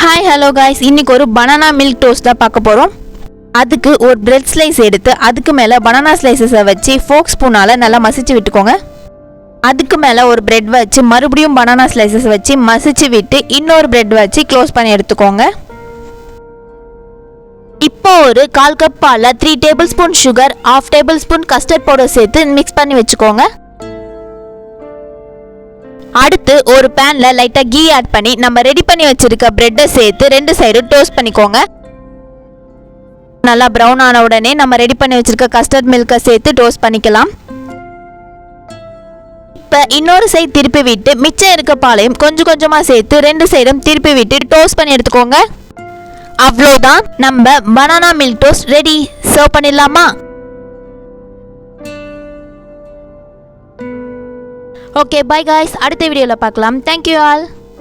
Hi hello guys, இன்னைக்கு ஒரு banana milk toast தான் பார்க்க போகிறோம். அதுக்கு ஒரு பிரெட் ஸ்லைஸ் எடுத்து அதுக்கு மேலே பனானா ஸ்லைசஸை வச்சு ஃபோக் ஸ்பூனால் நல்லா மசிச்சு விட்டுக்கோங்க. அதுக்கு மேலே ஒரு பிரெட் வச்சு மறுபடியும் பனானா ஸ்லைசஸ் வச்சு மசிச்சு விட்டு இன்னொரு பிரெட் வச்சு க்ளோஸ் பண்ணி எடுத்துக்கோங்க. இப்போ ஒரு 1/4 கப் பாலில் 3 table spoon sugar, 1/2 table spoon custard powder சேர்த்து மிக்ஸ் பண்ணி வச்சுக்கோங்க. அடுத்து ஒரு பேன்ல லைட்டா கீ ஆட் பண்ணி நம்ம ரெடி பண்ணி வச்சிருக்க பிரெட்டை சேர்த்து 2 சைடும் டோஸ்ட் பண்ணிக்கோங்க. நல்லா ப்ரௌன் ஆன உடனே நம்ம ரெடி பண்ணி வச்சிருக்க கஸ்டர்ட் மில்கை சேர்த்து டோஸ்ட் பண்ணிக்கலாம். இப்போ இன்னொரு சைடு திருப்பி விட்டு மிச்சம் இருக்க பாலையும் கொஞ்சம் கொஞ்சமா சேர்த்து 2 சைடும் திருப்பி விட்டு டோஸ்ட் பண்ணி எடுத்துக்கோங்க. அவ்வளோதான், நம்ம banana milk toast ready. Serve பண்ணிடலாமா? ஓகே, பை காய்ஸ், அடுத்த வீடியோவில் பார்க்கலாம். Thank you all.